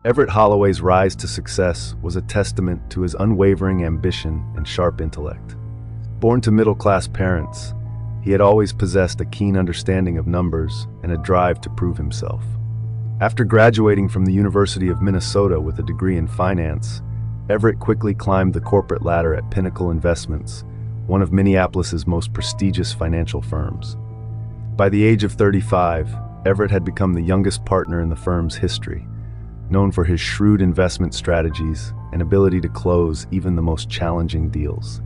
Everett Holloway's rise to success was a testament to his unwavering ambition and sharp intellect. Born to middle-class parents, he had always possessed a keen understanding of numbers and a drive to prove himself. After graduating from the University of Minnesota with a degree in finance, Everett quickly climbed the corporate ladder at Pinnacle Investments, one of Minneapolis's most prestigious financial firms. By the age of 35, Everett had become the youngest partner in the firm's history, known for his shrewd investment strategies and ability to close even the most challenging deals.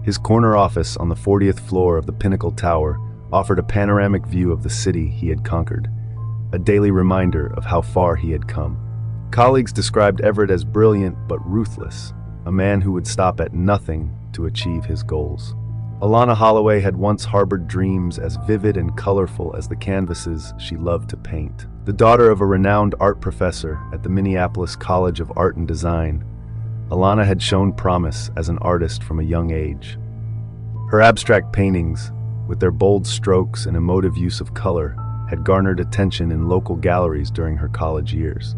His corner office on the 40th floor of the Pinnacle Tower offered a panoramic view of the city he had conquered, a daily reminder of how far he had come. Colleagues described Everett as brilliant but ruthless, a man who would stop at nothing to achieve his goals. Alana Holloway had once harbored dreams as vivid and colorful as the canvases she loved to paint. The daughter of a renowned art professor at the Minneapolis College of Art and Design, Alana had shown promise as an artist from a young age. Her abstract paintings, with their bold strokes and emotive use of color, had garnered attention in local galleries during her college years.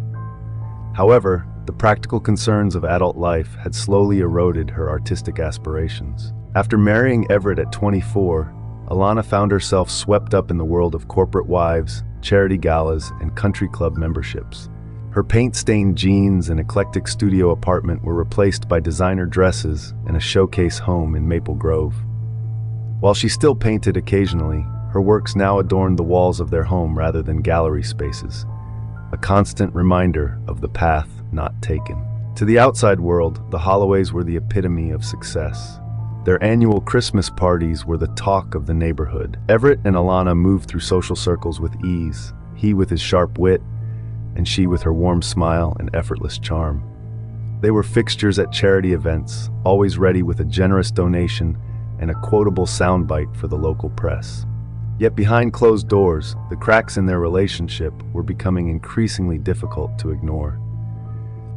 However, the practical concerns of adult life had slowly eroded her artistic aspirations. After marrying Everett at 24, Alana found herself swept up in the world of corporate wives, charity galas, and country club memberships. Her paint-stained jeans and eclectic studio apartment were replaced by designer dresses and a showcase home in Maple Grove. While she still painted occasionally, her works now adorned the walls of their home rather than gallery spaces, a constant reminder of the path not taken. To the outside world, the Holloways were the epitome of success. Their annual Christmas parties were the talk of the neighborhood. Everett and Alana moved through social circles with ease, he with his sharp wit, and she with her warm smile and effortless charm. They were fixtures at charity events, always ready with a generous donation and a quotable soundbite for the local press. Yet behind closed doors, the cracks in their relationship were becoming increasingly difficult to ignore.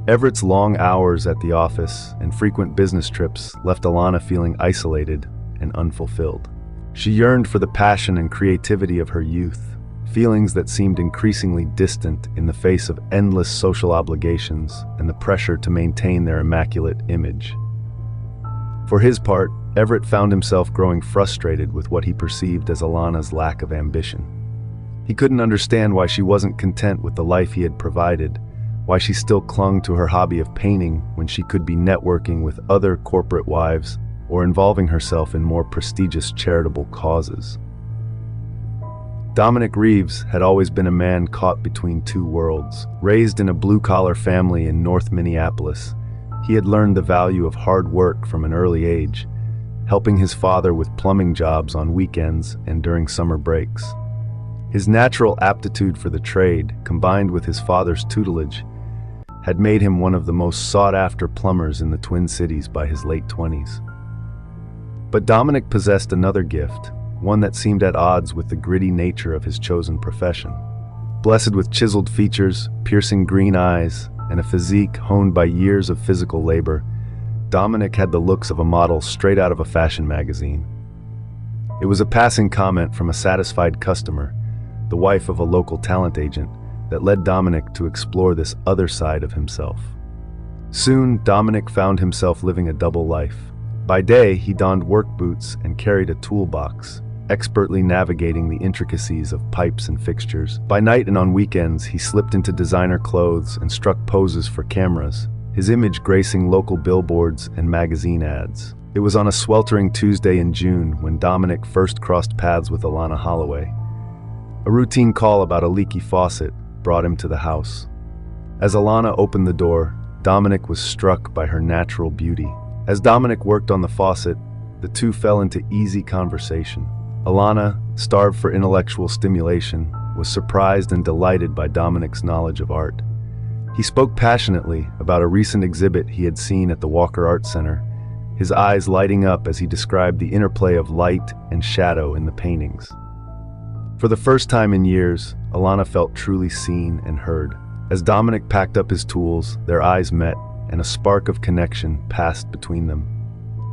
Everett's long hours at the office and frequent business trips left Alana feeling isolated and unfulfilled. She yearned for the passion and creativity of her youth, feelings that seemed increasingly distant in the face of endless social obligations and the pressure to maintain their immaculate image. For his part, Everett found himself growing frustrated with what he perceived as Alana's lack of ambition. He couldn't understand why she wasn't content with the life he had provided, why she still clung to her hobby of painting when she could be networking with other corporate wives or involving herself in more prestigious charitable causes. Dominic Reeves had always been a man caught between two worlds. Raised in a blue-collar family in North Minneapolis, he had learned the value of hard work from an early age, helping his father with plumbing jobs on weekends and during summer breaks. His natural aptitude for the trade, combined with his father's tutelage, had made him one of the most sought-after plumbers in the Twin Cities by his late 20s. But Dominic possessed another gift, one that seemed at odds with the gritty nature of his chosen profession. Blessed with chiseled features, piercing green eyes, and a physique honed by years of physical labor, Dominic had the looks of a model straight out of a fashion magazine. It was a passing comment from a satisfied customer, the wife of a local talent agent, that led Dominic to explore this other side of himself. Soon, Dominic found himself living a double life. By day, he donned work boots and carried a toolbox, expertly navigating the intricacies of pipes and fixtures. By night and on weekends, he slipped into designer clothes and struck poses for cameras, his image gracing local billboards and magazine ads. It was on a sweltering Tuesday in June when Dominic first crossed paths with Alana Holloway. A routine call about a leaky faucet brought him to the house. As Alana opened the door, Dominic was struck by her natural beauty. As Dominic worked on the faucet, the two fell into easy conversation. Alana, starved for intellectual stimulation, was surprised and delighted by Dominic's knowledge of art. He spoke passionately about a recent exhibit he had seen at the Walker Art Center, his eyes lighting up as he described the interplay of light and shadow in the paintings. For the first time in years, Alana felt truly seen and heard. As Dominic packed up his tools, their eyes met, and a spark of connection passed between them.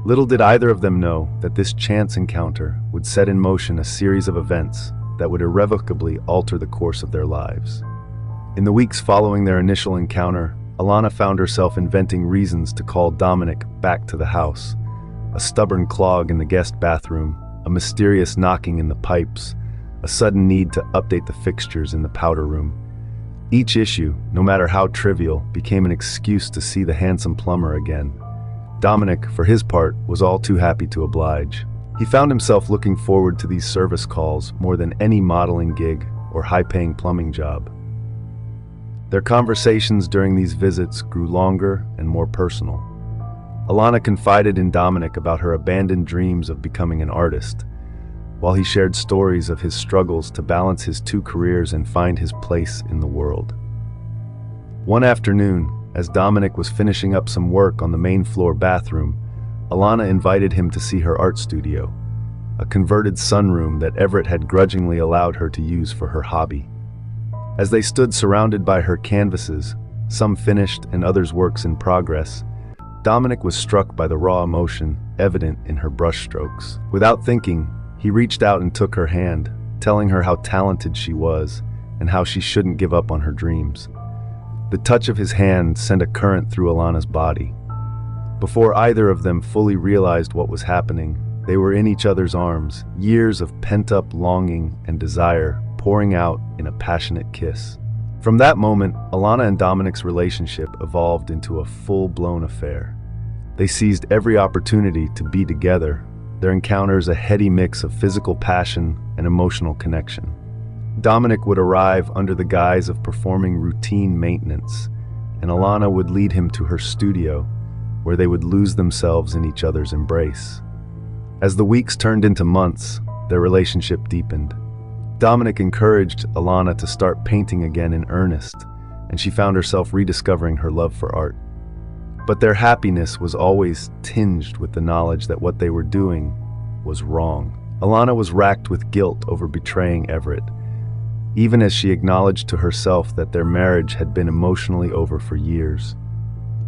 Little did either of them know that this chance encounter would set in motion a series of events that would irrevocably alter the course of their lives. In the weeks following their initial encounter, Alana found herself inventing reasons to call Dominic back to the house. A stubborn clog in the guest bathroom, a mysterious knocking in the pipes, a sudden need to update the fixtures in the powder room. Each issue, no matter how trivial, became an excuse to see the handsome plumber again. Dominic, for his part, was all too happy to oblige. He found himself looking forward to these service calls more than any modeling gig or high-paying plumbing job. Their conversations during these visits grew longer and more personal. Alana confided in Dominic about her abandoned dreams of becoming an artist, while he shared stories of his struggles to balance his two careers and find his place in the world. One afternoon, as Dominic was finishing up some work on the main floor bathroom, Alana invited him to see her art studio, a converted sunroom that Everett had grudgingly allowed her to use for her hobby. As they stood surrounded by her canvases, some finished and others works in progress, Dominic was struck by the raw emotion evident in her brushstrokes. Without thinking, he reached out and took her hand, telling her how talented she was and how she shouldn't give up on her dreams. The touch of his hand sent a current through Alana's body. Before either of them fully realized what was happening, they were in each other's arms, years of pent-up longing and desire pouring out in a passionate kiss. From that moment, Alana and Dominic's relationship evolved into a full-blown affair. They seized every opportunity to be together, their encounters a heady mix of physical passion and emotional connection. Dominic would arrive under the guise of performing routine maintenance, and Alana would lead him to her studio, where they would lose themselves in each other's embrace. As the weeks turned into months, their relationship deepened. Dominic encouraged Alana to start painting again in earnest, and she found herself rediscovering her love for art. But their happiness was always tinged with the knowledge that what they were doing was wrong. Alana was racked with guilt over betraying Everett, even as she acknowledged to herself that their marriage had been emotionally over for years.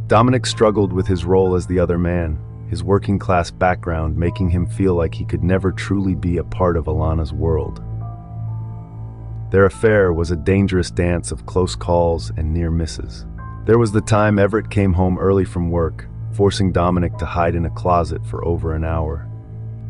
Dominic struggled with his role as the other man, his working-class background making him feel like he could never truly be a part of Alana's world. Their affair was a dangerous dance of close calls and near misses. There was the time Everett came home early from work, forcing Dominic to hide in a closet for over an hour.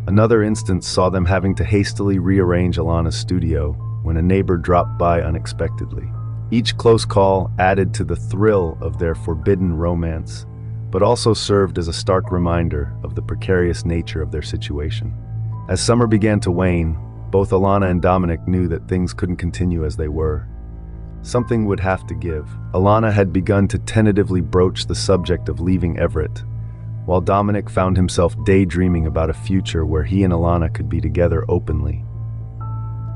Another instance saw them having to hastily rearrange Alana's studio when a neighbor dropped by unexpectedly. Each close call added to the thrill of their forbidden romance, but also served as a stark reminder of the precarious nature of their situation. As summer began to wane, both Alana and Dominic knew that things couldn't continue as they were. Something would have to give. Alana had begun to tentatively broach the subject of leaving Everett, while Dominic found himself daydreaming about a future where he and Alana could be together openly.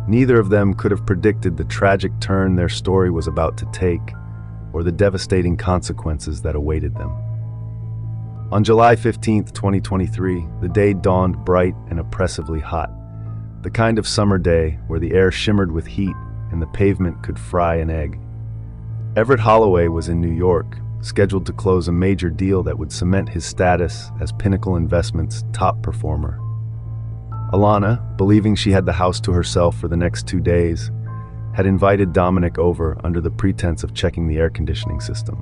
Neither of them could have predicted the tragic turn their story was about to take, or the devastating consequences that awaited them. On July 15, 2023, the day dawned bright and oppressively hot. The kind of summer day where the air shimmered with heat and the pavement could fry an egg. Everett Holloway was in New York, scheduled to close a major deal that would cement his status as Pinnacle Investments' top performer. Alana, believing she had the house to herself for the next 2 days, had invited Dominic over under the pretense of checking the air conditioning system.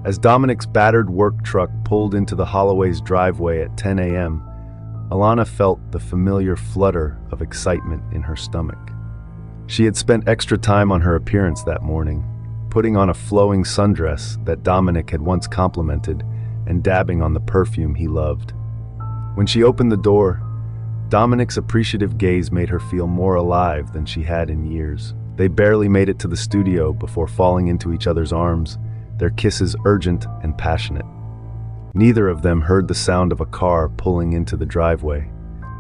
As Dominic's battered work truck pulled into the Holloways driveway at 10 a.m., Alana felt the familiar flutter of excitement in her stomach. She had spent extra time on her appearance that morning, putting on a flowing sundress that Dominic had once complimented and dabbing on the perfume he loved. When she opened the door, Dominic's appreciative gaze made her feel more alive than she had in years. They barely made it to the studio before falling into each other's arms, their kisses urgent and passionate. Neither of them heard the sound of a car pulling into the driveway.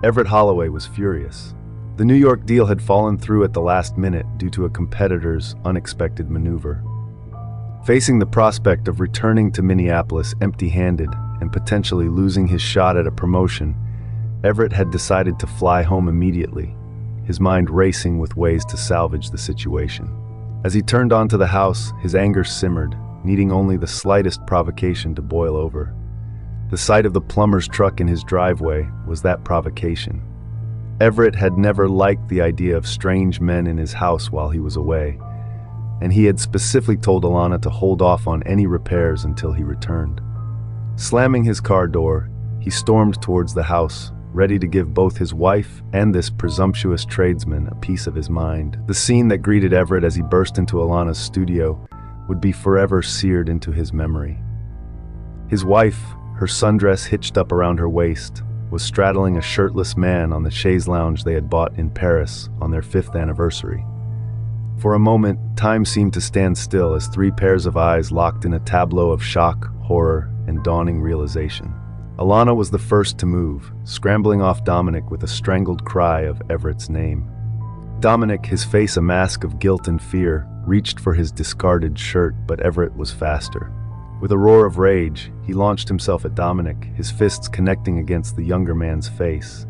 Everett Holloway was furious. The New York deal had fallen through at the last minute due to a competitor's unexpected maneuver. Facing the prospect of returning to Minneapolis empty-handed and potentially losing his shot at a promotion, Everett had decided to fly home immediately, his mind racing with ways to salvage the situation. As he turned onto the house, his anger simmered, needing only the slightest provocation to boil over. The sight of the plumber's truck in his driveway was that provocation. Everett had never liked the idea of strange men in his house while he was away, and he had specifically told Alana to hold off on any repairs until he returned. Slamming his car door, he stormed towards the house, ready to give both his wife and this presumptuous tradesman a piece of his mind. The scene that greeted Everett as he burst into Alana's studio would be forever seared into his memory. His wife, her sundress hitched up around her waist, was straddling a shirtless man on the chaise lounge they had bought in Paris on their 5th anniversary. For a moment, time seemed to stand still as 3 pairs of eyes locked in a tableau of shock, horror, and dawning realization. Alana was the first to move, scrambling off Dominic with a strangled cry of Everett's name. Dominic, his face a mask of guilt and fear, reached for his discarded shirt, but Everett was faster. With a roar of rage, he launched himself at Dominic, his fists connecting against the younger man's face.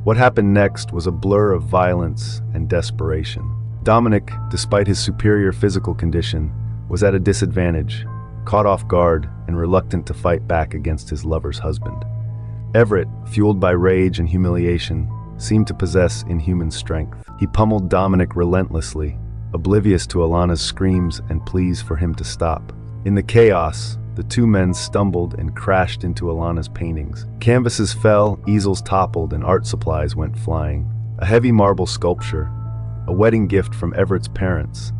What happened next was a blur of violence and desperation. Dominic, despite his superior physical condition, was at a disadvantage, caught off guard and reluctant to fight back against his lover's husband. Everett, fueled by rage and humiliation, seemed to possess inhuman strength. He pummeled Dominic relentlessly, oblivious to Alana's screams and pleas for him to stop. In the chaos, the 2 men stumbled and crashed into Alana's paintings. Canvases fell, easels toppled, and art supplies went flying. A heavy marble sculpture, a wedding gift from Everett's parents,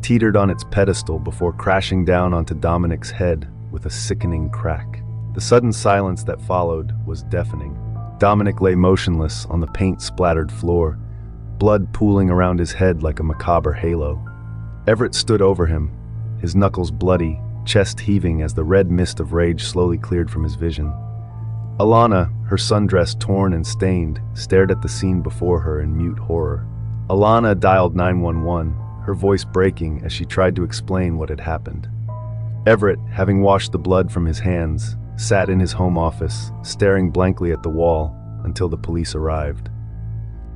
teetered on its pedestal before crashing down onto Dominic's head with a sickening crack. The sudden silence that followed was deafening. Dominic lay motionless on the paint-splattered floor, blood pooling around his head like a macabre halo. Everett stood over him, his knuckles bloody, chest heaving as the red mist of rage slowly cleared from his vision. Alana, her sundress torn and stained, stared at the scene before her in mute horror. Alana dialed 911, her voice breaking as she tried to explain what had happened. Everett, having washed the blood from his hands, sat in his home office, staring blankly at the wall until the police arrived.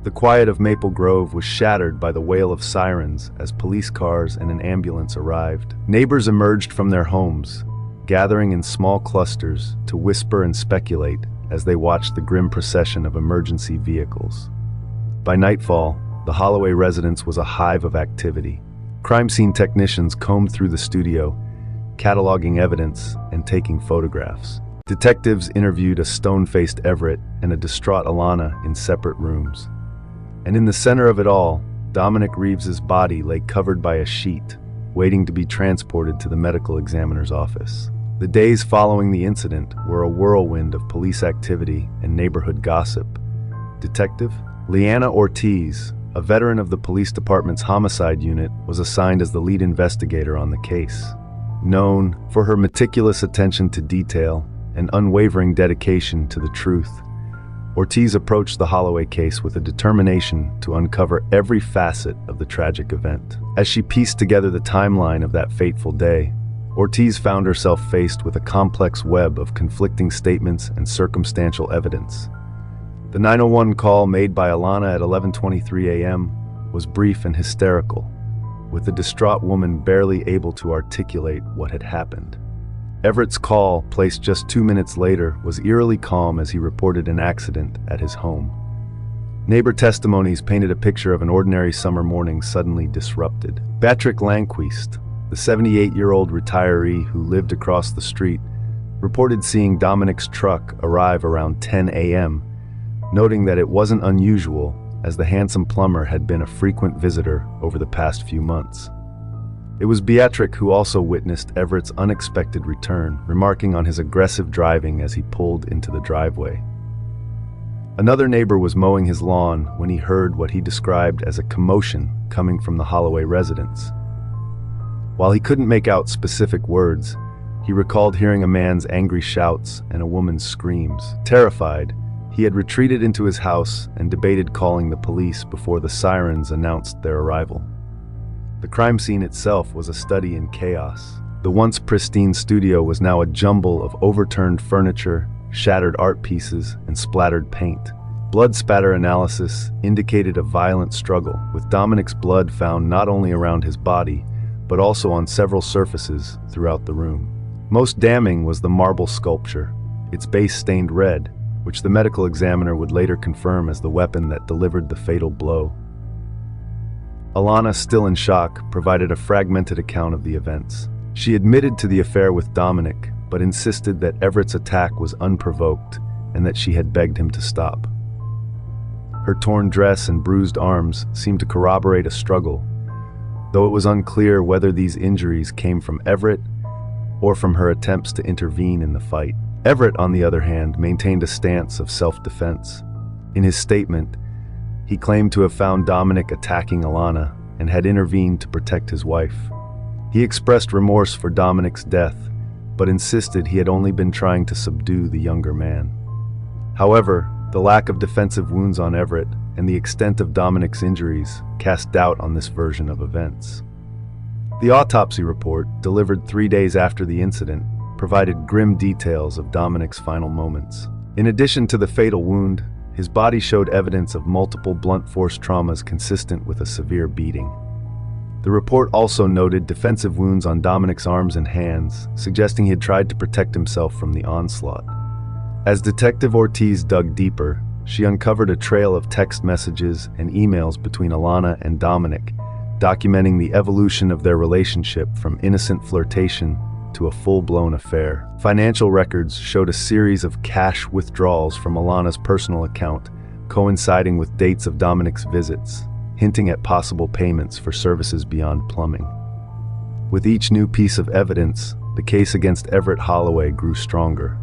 The quiet of Maple Grove was shattered by the wail of sirens as police cars and an ambulance arrived. Neighbors emerged from their homes, gathering in small clusters to whisper and speculate as they watched the grim procession of emergency vehicles. By nightfall, the Holloway residence was a hive of activity. Crime scene technicians combed through the studio, cataloging evidence and taking photographs. Detectives interviewed a stone-faced Everett and a distraught Alana in separate rooms. And in the center of it all, Dominic Reeves's body lay covered by a sheet, waiting to be transported to the medical examiner's office. The days following the incident were a whirlwind of police activity and neighborhood gossip. Detective Leanna Ortiz, a veteran of the police department's homicide unit, was assigned as the lead investigator on the case. Known for her meticulous attention to detail and unwavering dedication to the truth, Ortiz approached the Holloway case with a determination to uncover every facet of the tragic event. As she pieced together the timeline of that fateful day, Ortiz found herself faced with a complex web of conflicting statements and circumstantial evidence. The 911 call made by Alana at 11:23 a.m. was brief and hysterical, with the distraught woman barely able to articulate what had happened. Everett's call, placed just 2 minutes later, was eerily calm as he reported an accident at his home. Neighbor testimonies painted a picture of an ordinary summer morning suddenly disrupted. Patrick Lanquist, the 78-year-old retiree who lived across the street, reported seeing Dominic's truck arrive around 10 a.m., noting that it wasn't unusual, as the handsome plumber had been a frequent visitor over the past few months. It was Beatrick who also witnessed Everett's unexpected return, remarking on his aggressive driving as he pulled into the driveway. Another neighbor was mowing his lawn when he heard what he described as a commotion coming from the Holloway residence. While he couldn't make out specific words, he recalled hearing a man's angry shouts and a woman's screams. Terrified, he had retreated into his house and debated calling the police before the sirens announced their arrival. The crime scene itself was a study in chaos. The once pristine studio was now a jumble of overturned furniture, shattered art pieces, and splattered paint. Blood spatter analysis indicated a violent struggle, with Dominic's blood found not only around his body, but also on several surfaces throughout the room. Most damning was the marble sculpture, its base stained red, which the medical examiner would later confirm as the weapon that delivered the fatal blow. Alana, still in shock, provided a fragmented account of the events. She admitted to the affair with Dominic, but insisted that Everett's attack was unprovoked and that she had begged him to stop. Her torn dress and bruised arms seemed to corroborate a struggle, though it was unclear whether these injuries came from Everett or from her attempts to intervene in the fight. Everett, on the other hand, maintained a stance of self-defense. In his statement, he claimed to have found Dominic attacking Alana and had intervened to protect his wife. He expressed remorse for Dominic's death, but insisted he had only been trying to subdue the younger man. However, the lack of defensive wounds on Everett and the extent of Dominic's injuries cast doubt on this version of events. The autopsy report, delivered 3 days after the incident, provided grim details of Dominic's final moments. In addition to the fatal wound, his body showed evidence of multiple blunt force traumas consistent with a severe beating. The report also noted defensive wounds on Dominic's arms and hands, suggesting he had tried to protect himself from the onslaught. As Detective Ortiz dug deeper, she uncovered a trail of text messages and emails between Alana and Dominic, documenting the evolution of their relationship from innocent flirtation to a full-blown affair. Financial records showed a series of cash withdrawals from Alana's personal account, coinciding with dates of Dominic's visits, hinting at possible payments for services beyond plumbing. With each new piece of evidence, the case against Everett Holloway grew stronger.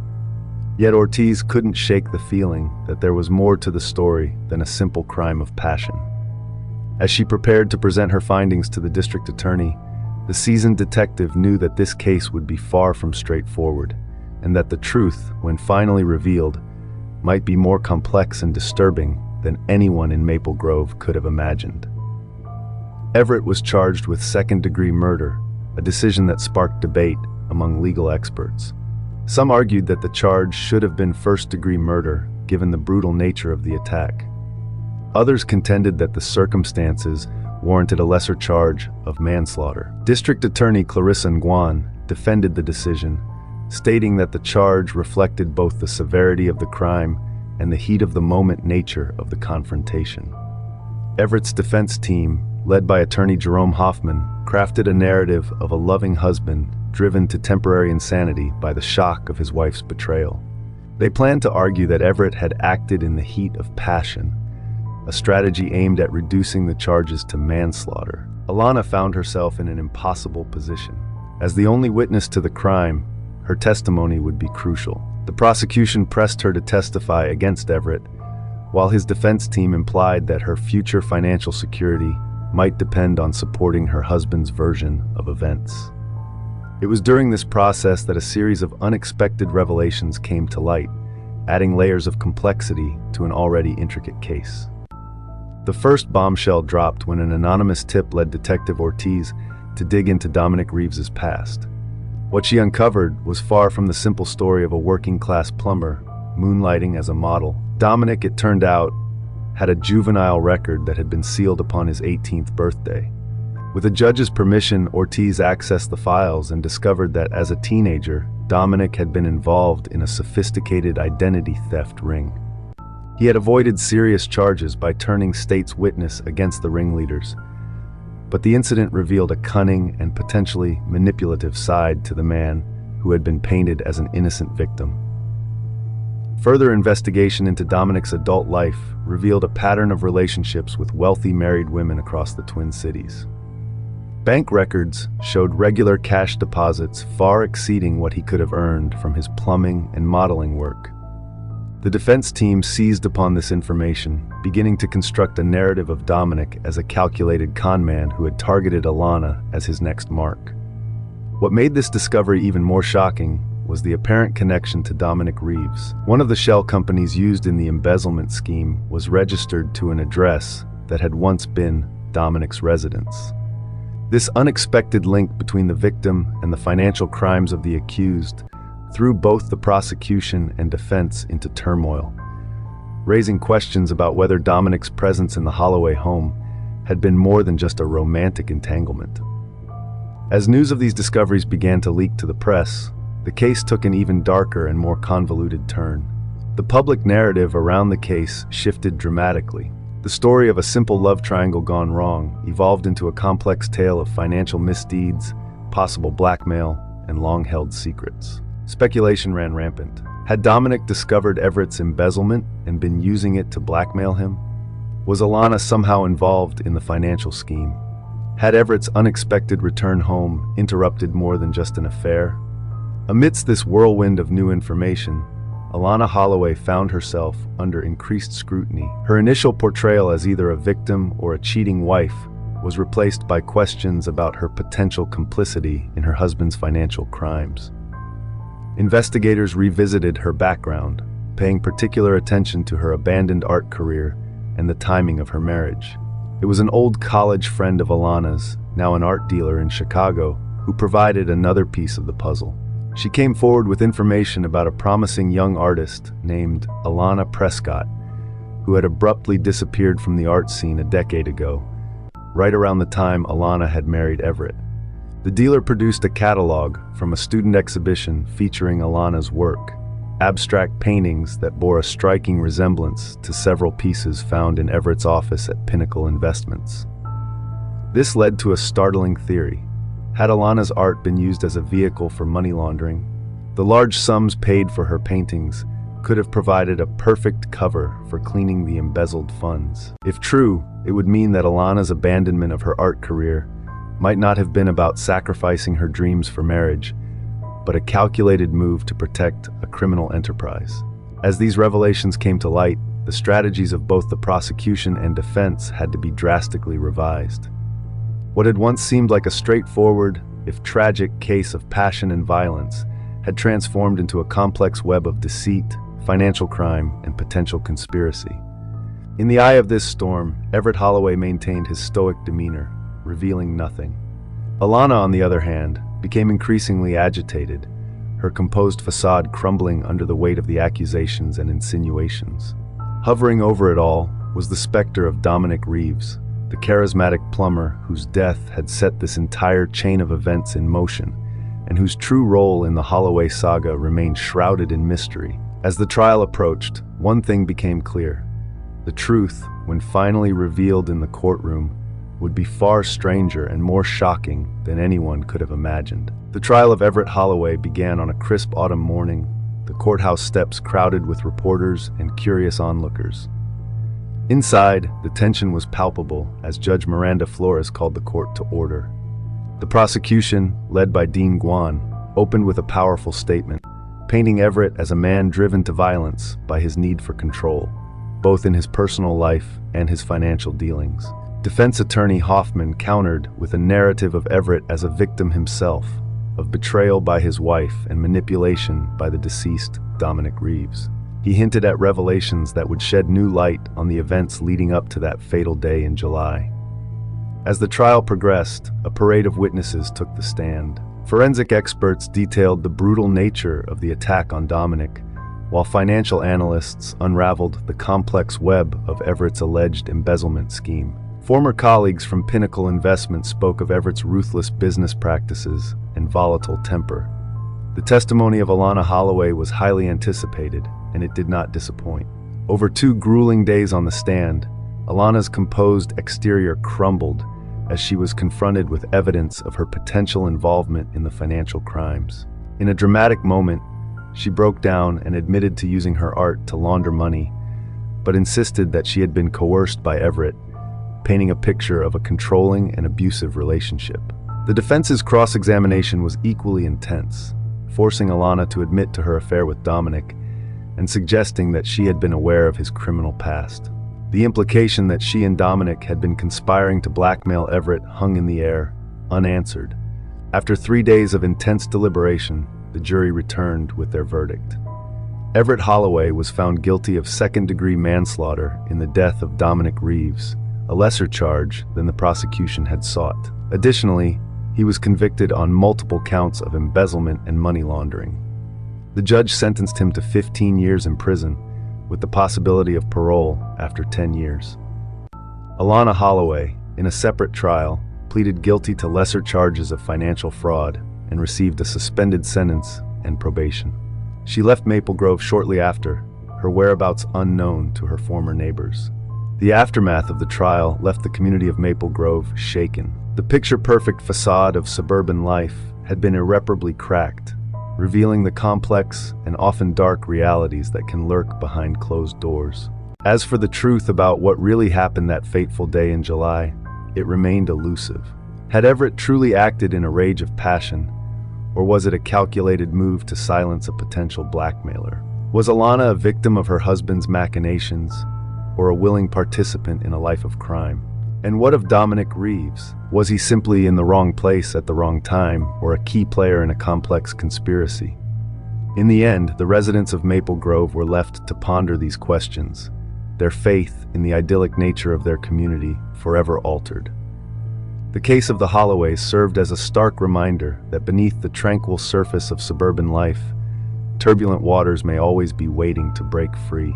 Yet Ortiz couldn't shake the feeling that there was more to the story than a simple crime of passion. As she prepared to present her findings to the district attorney, the seasoned detective knew that this case would be far from straightforward, and that the truth, when finally revealed, might be more complex and disturbing than anyone in Maple Grove could have imagined. Everett was charged with second-degree murder, a decision that sparked debate among legal experts. Some argued that the charge should have been first-degree murder, given the brutal nature of the attack. Others contended that the circumstances warranted a lesser charge of manslaughter. District Attorney Clarissa Nguyen defended the decision, stating that the charge reflected both the severity of the crime and the heat-of-the-moment nature of the confrontation. Everett's defense team, led by attorney Jerome Hoffman, crafted a narrative of a loving husband driven to temporary insanity by the shock of his wife's betrayal. They planned to argue that Everett had acted in the heat of passion, a strategy aimed at reducing the charges to manslaughter. Alana found herself in an impossible position. As the only witness to the crime, her testimony would be crucial. The prosecution pressed her to testify against Everett, while his defense team implied that her future financial security might depend on supporting her husband's version of events. It was during this process that a series of unexpected revelations came to light, adding layers of complexity to an already intricate case. The first bombshell dropped when an anonymous tip led Detective Ortiz to dig into Dominic Reeves's past. What she uncovered was far from the simple story of a working-class plumber moonlighting as a model. Dominic, it turned out, had a juvenile record that had been sealed upon his 18th birthday. With a judge's permission, Ortiz accessed the files and discovered that as a teenager, Dominic had been involved in a sophisticated identity theft ring. He had avoided serious charges by turning state's witness against the ringleaders, but the incident revealed a cunning and potentially manipulative side to the man who had been painted as an innocent victim. Further investigation into Dominic's adult life revealed a pattern of relationships with wealthy married women across the Twin Cities. Bank records showed regular cash deposits far exceeding what he could have earned from his plumbing and modeling work. The defense team seized upon this information, beginning to construct a narrative of Dominic as a calculated conman who had targeted Alana as his next mark. What made this discovery even more shocking was the apparent connection to Dominic Reeves. One of the shell companies used in the embezzlement scheme was registered to an address that had once been Dominic's residence. This unexpected link between the victim and the financial crimes of the accused threw both the prosecution and defense into turmoil, raising questions about whether Dominic's presence in the Holloway home had been more than just a romantic entanglement. As news of these discoveries began to leak to the press, the case took an even darker and more convoluted turn. The public narrative around the case shifted dramatically. The story of a simple love triangle gone wrong evolved into a complex tale of financial misdeeds, possible blackmail, and long-held secrets. Speculation ran rampant. Had Dominic discovered Everett's embezzlement and been using it to blackmail him? Was Alana somehow involved in the financial scheme? Had Everett's unexpected return home interrupted more than just an affair? Amidst this whirlwind of new information, Alana Holloway found herself under increased scrutiny. Her initial portrayal as either a victim or a cheating wife was replaced by questions about her potential complicity in her husband's financial crimes. Investigators revisited her background, paying particular attention to her abandoned art career and the timing of her marriage. It was an old college friend of Alana's, now an art dealer in Chicago, who provided another piece of the puzzle. She came forward with information about a promising young artist named Alana Prescott, who had abruptly disappeared from the art scene a decade ago, right around the time Alana had married Everett. The dealer produced a catalog from a student exhibition featuring Alana's work, abstract paintings that bore a striking resemblance to several pieces found in Everett's office at Pinnacle Investments. This led to a startling theory. Had Alana's art been used as a vehicle for money laundering, the large sums paid for her paintings could have provided a perfect cover for cleaning the embezzled funds. If true, it would mean that Alana's abandonment of her art career might not have been about sacrificing her dreams for marriage, but a calculated move to protect a criminal enterprise. As these revelations came to light, the strategies of both the prosecution and defense had to be drastically revised. What had once seemed like a straightforward, if tragic, case of passion and violence had transformed into a complex web of deceit, financial crime, and potential conspiracy. In the eye of this storm, Everett Holloway maintained his stoic demeanor, revealing nothing. Alana, on the other hand, became increasingly agitated, her composed facade crumbling under the weight of the accusations and insinuations. Hovering over it all was the specter of Dominic Reeves, the charismatic plumber whose death had set this entire chain of events in motion, and whose true role in the Holloway saga remained shrouded in mystery. As the trial approached, one thing became clear. The truth, when finally revealed in the courtroom, would be far stranger and more shocking than anyone could have imagined. The trial of Everett Holloway began on a crisp autumn morning, the courthouse steps crowded with reporters and curious onlookers. Inside, the tension was palpable as Judge Miranda Flores called the court to order. The prosecution, led by Dean Guan, opened with a powerful statement, painting Everett as a man driven to violence by his need for control, both in his personal life and his financial dealings. Defense attorney Hoffman countered with a narrative of Everett as a victim himself, of betrayal by his wife and manipulation by the deceased Dominic Reeves. He hinted at revelations that would shed new light on the events leading up to that fatal day in July. As the trial progressed, a parade of witnesses took the stand. Forensic experts detailed the brutal nature of the attack on Dominic, while financial analysts unraveled the complex web of Everett's alleged embezzlement scheme. Former colleagues from Pinnacle Investments spoke of Everett's ruthless business practices and volatile temper. The testimony of Alana Holloway was highly anticipated, and it did not disappoint. Over 2 grueling days on the stand, Alana's composed exterior crumbled as she was confronted with evidence of her potential involvement in the financial crimes. In a dramatic moment, she broke down and admitted to using her art to launder money, but insisted that she had been coerced by Everett, painting a picture of a controlling and abusive relationship. The defense's cross-examination was equally intense, forcing Alana to admit to her affair with Dominic and suggesting that she had been aware of his criminal past. The implication that she and Dominic had been conspiring to blackmail Everett hung in the air, unanswered. After 3 days of intense deliberation, the jury returned with their verdict. Everett Holloway was found guilty of second-degree manslaughter in the death of Dominic Reeves, a lesser charge than the prosecution had sought. Additionally, he was convicted on multiple counts of embezzlement and money laundering. The judge sentenced him to 15 years in prison, with the possibility of parole after 10 years. Alana Holloway, in a separate trial, pleaded guilty to lesser charges of financial fraud and received a suspended sentence and probation. She left Maple Grove shortly after, her whereabouts unknown to her former neighbors. The aftermath of the trial left the community of Maple Grove shaken. The picture-perfect facade of suburban life had been irreparably cracked, revealing the complex and often dark realities that can lurk behind closed doors. As for the truth about what really happened that fateful day in July, it remained elusive. Had Everett truly acted in a rage of passion, or was it a calculated move to silence a potential blackmailer? Was Alana a victim of her husband's machinations, or a willing participant in a life of crime? And what of Dominic Reeves? Was he simply in the wrong place at the wrong time, or a key player in a complex conspiracy? In the end, the residents of Maple Grove were left to ponder these questions, their faith in the idyllic nature of their community forever altered. The case of the Holloways served as a stark reminder that beneath the tranquil surface of suburban life, turbulent waters may always be waiting to break free.